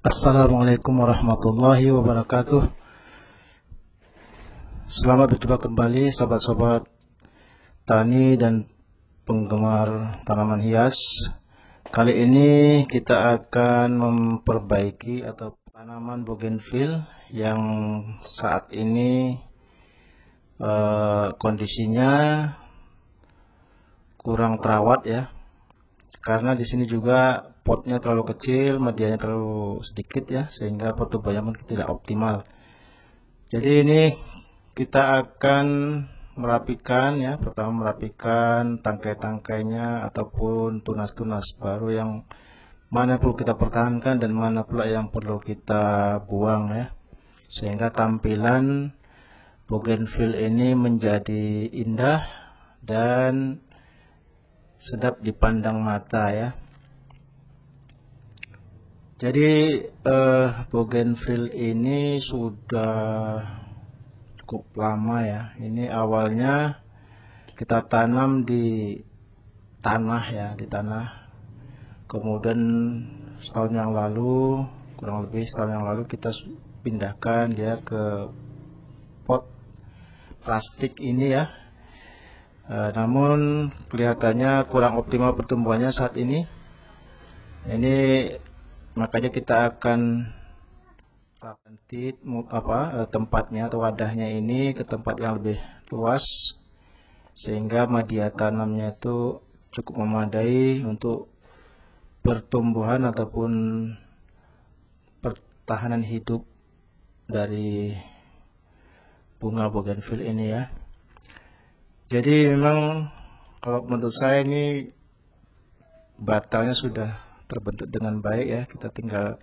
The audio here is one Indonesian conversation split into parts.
Assalamualaikum warahmatullahi wabarakatuh. Selamat berjumpa kembali sobat-sobat tani dan penggemar tanaman hias. Kali ini kita akan memperbaiki atau tanaman bougainville yang saat ini kondisinya kurang terawat ya. Karena di sini juga potnya terlalu kecil, medianya terlalu sedikit ya, sehingga pertumbuhannya tidak optimal. Jadi ini kita akan merapikan ya, pertama merapikan tangkai-tangkainya ataupun tunas-tunas baru yang mana perlu kita pertahankan dan mana pula yang perlu kita buang ya, sehingga tampilan bougainville ini menjadi indah dan sedap dipandang mata ya. Jadi bougainville ini sudah cukup lama ya. Ini awalnya kita tanam di tanah ya, di tanah. Kemudian setahun yang lalu, kurang lebih setahun yang lalu kita pindahkan dia ke pot plastik ini ya. Namun kelihatannya kurang optimal pertumbuhannya saat ini. Ini makanya kita akan ganti tempatnya atau wadahnya ini ke tempat yang lebih luas, sehingga media tanamnya itu cukup memadai untuk pertumbuhan ataupun pertahanan hidup dari bunga bougainville ini ya. Jadi memang kalau menurut saya ini batangnya sudah terbentuk dengan baik ya. Kita tinggal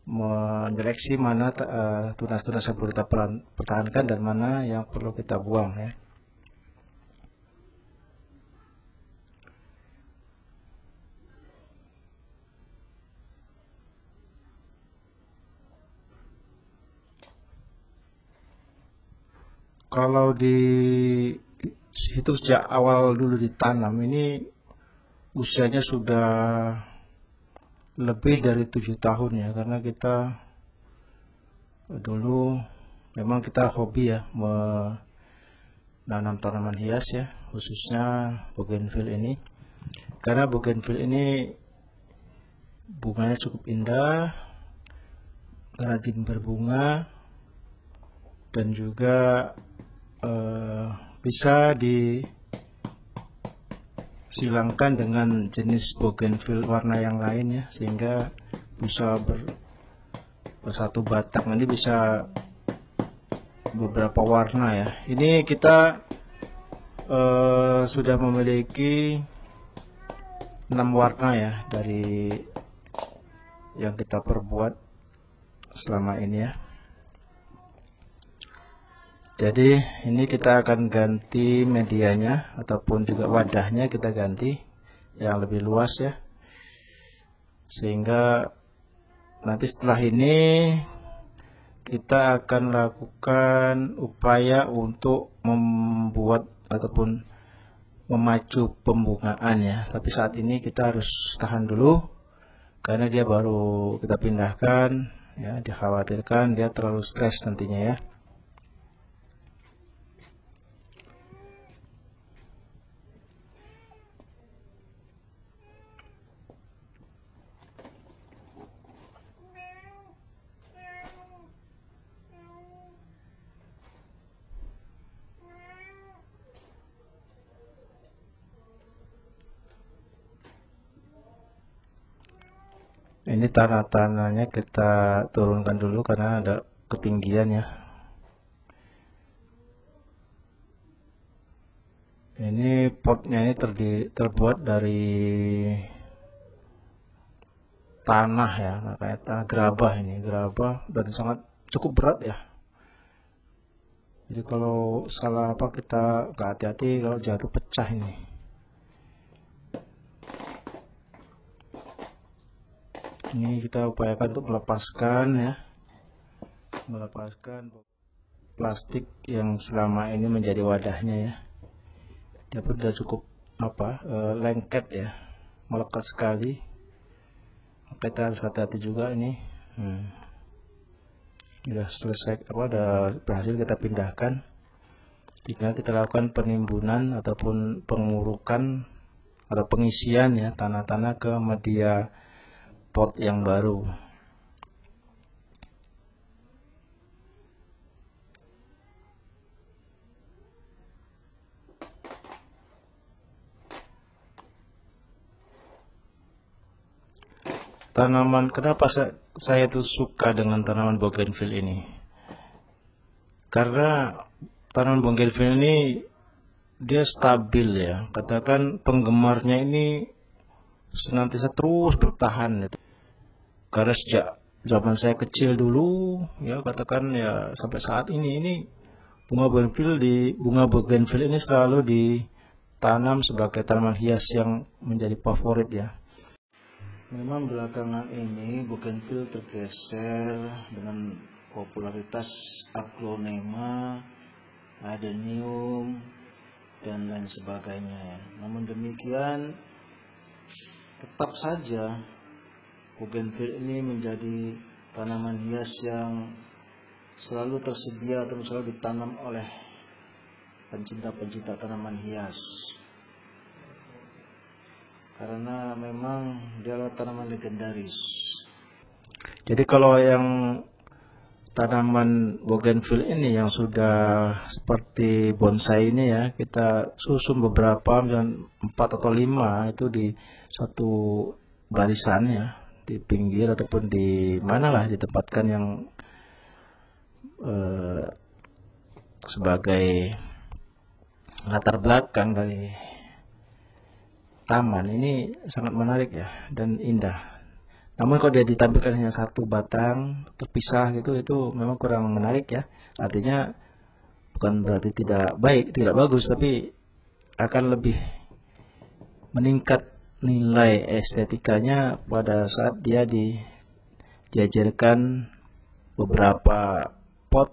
menyeleksi mana tunas-tunas yang perlu kita pertahankan dan mana yang perlu kita buang ya. Kalau itu sejak awal dulu ditanam, ini usianya sudah lebih dari 7 tahun ya, karena kita dulu memang kita hobi ya menanam tanaman hias ya, khususnya bougainville ini, karena bougainville ini bunganya cukup indah, rajin berbunga, dan juga bisa disilangkan dengan jenis bougainville warna yang lain ya, sehingga bisa bersatu batang ini bisa beberapa warna ya. Ini kita sudah memiliki 6 warna ya dari yang kita perbuat selama ini ya. Jadi ini kita akan ganti medianya ataupun juga wadahnya, kita ganti yang lebih luas ya, sehingga nanti setelah ini kita akan lakukan upaya untuk membuat ataupun memacu pembungaan ya. Tapi saat ini kita harus tahan dulu karena dia baru kita pindahkan ya, dikhawatirkan dia terlalu stres nantinya ya. Ini tanah-tanahnya kita turunkan dulu karena ada ketinggian ya. Ini potnya ini terbuat dari tanah ya, kayak tanah gerabah, ini gerabah dan sangat cukup berat ya. Jadi kalau salah apa kita nggak hati-hati, kalau jatuh pecah ini. Ini kita upayakan untuk melepaskan ya, melepaskan plastik yang selama ini menjadi wadahnya ya. Dia pun sudah cukup lengket ya, melekat sekali. Kita harus hati-hati juga ini Sudah selesai, udah berhasil kita pindahkan. Tinggal kita lakukan penimbunan ataupun pengurukan atau pengisian ya tanah-tanah ke media pot yang baru. Tanaman, kenapa saya tuh suka dengan tanaman bougainville ini? Karena tanaman bougainville ini dia stabil ya. Katakan penggemarnya ini senantiasa terus bertahan gitu. Karena sejak zaman saya kecil dulu ya, katakan ya sampai saat ini bunga bougainville ini selalu ditanam sebagai tanaman hias yang menjadi favorit ya. Memang belakangan ini bougainville tergeser dengan popularitas aglonema, adenium, dan lain sebagainya. Namun demikian, tetap saja bougainville ini menjadi tanaman hias yang selalu tersedia atau selalu ditanam oleh pencinta-pencinta tanaman hias. Karena memang dia adalah tanaman legendaris. Jadi kalau yang tanaman bougainville ini yang sudah seperti bonsai ini ya, kita susun beberapa, misalnya 4 atau 5 itu di satu barisan ya, di pinggir ataupun di manalah ditempatkan yang sebagai latar belakang dari taman. Ini sangat menarik ya dan indah. Namun kalau dia ditampilkan hanya satu batang terpisah gitu, itu memang kurang menarik ya. Artinya bukan berarti tidak baik, tidak bagus, tapi akan lebih meningkat nilai estetikanya pada saat dia dijajarkan beberapa pot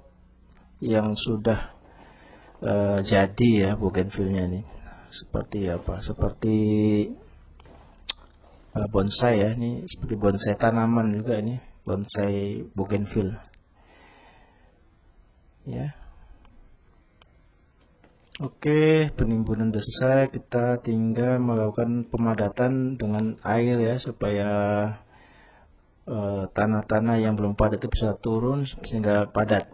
yang sudah jadi ya bougainville-nya ini. Seperti apa? Seperti bonsai ya, ini seperti bonsai tanaman juga ini, bonsai bougainville. Ya. Oke, penimbunan sudah selesai, kita tinggal melakukan pemadatan dengan air ya, supaya tanah-tanah yang belum padat itu bisa turun sehingga padat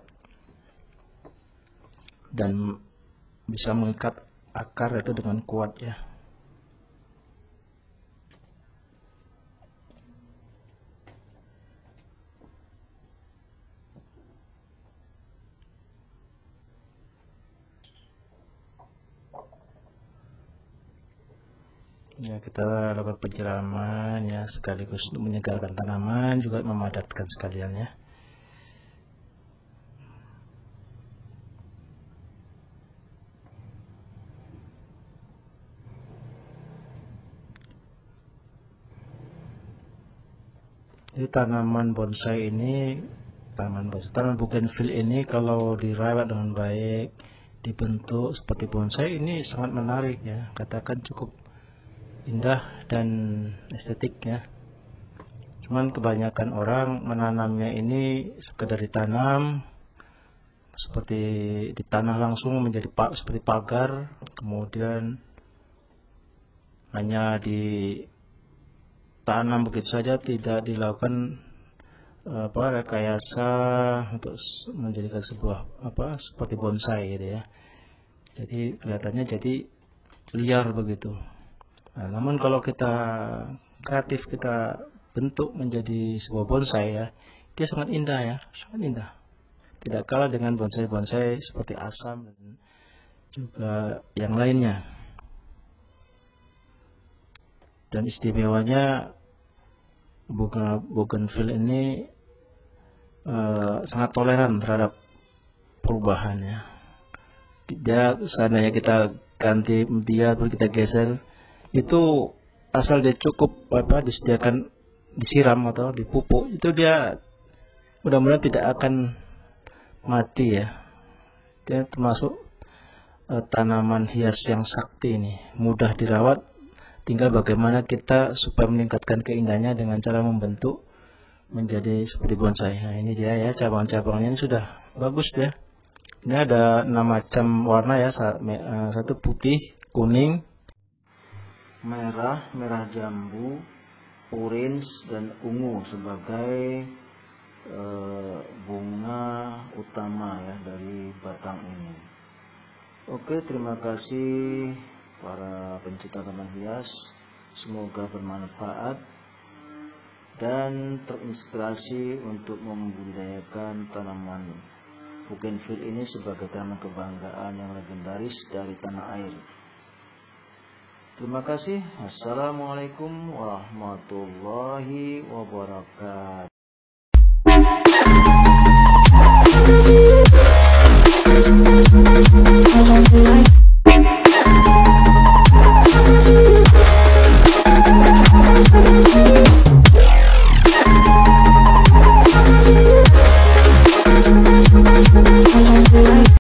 dan bisa mengikat akar itu dengan kuat ya. Ya, kita lakukan penyiraman ya, sekaligus untuk menyegarkan tanaman, juga memadatkan sekalian ya. Jadi tanaman bonsai ini, tanaman bougainville ini kalau dirawat dengan baik, dibentuk seperti bonsai, ini sangat menarik ya. Katakan cukup indah dan estetik ya. Cuman kebanyakan orang menanamnya ini sekedar ditanam seperti di tanah langsung menjadi seperti pagar, kemudian hanya ditanam begitu saja, tidak dilakukan rekayasa untuk menjadikan sebuah seperti bonsai gitu ya. Jadi kelihatannya jadi liar begitu. Nah, namun kalau kita kreatif, kita bentuk menjadi sebuah bonsai ya, dia sangat indah ya, sangat indah. Tidak kalah dengan bonsai-bonsai seperti asam dan juga yang lainnya. Dan istimewanya bougainville ini sangat toleran terhadap perubahannya. Dia seandainya kita ganti dia atau kita geser, itu asal dia cukup disediakan disiram atau dipupuk, itu dia mudah-mudahan tidak akan mati ya. Dia termasuk tanaman hias yang sakti ini, mudah dirawat, tinggal bagaimana kita supaya meningkatkan keindahannya dengan cara membentuk menjadi seperti bonsai. Nah, ini dia ya, cabang-cabangnya ini sudah bagus ya. Ini ada 6 macam warna ya, satu putih, kuning, merah, merah jambu, orange, dan ungu sebagai bunga utama ya dari batang ini. Oke, terima kasih para pencinta taman hias. Semoga bermanfaat dan terinspirasi untuk membudidayakan tanaman bougainville ini sebagai tanaman kebanggaan yang legendaris dari tanah air. Terima kasih. Assalamualaikum warahmatullahi wabarakatuh.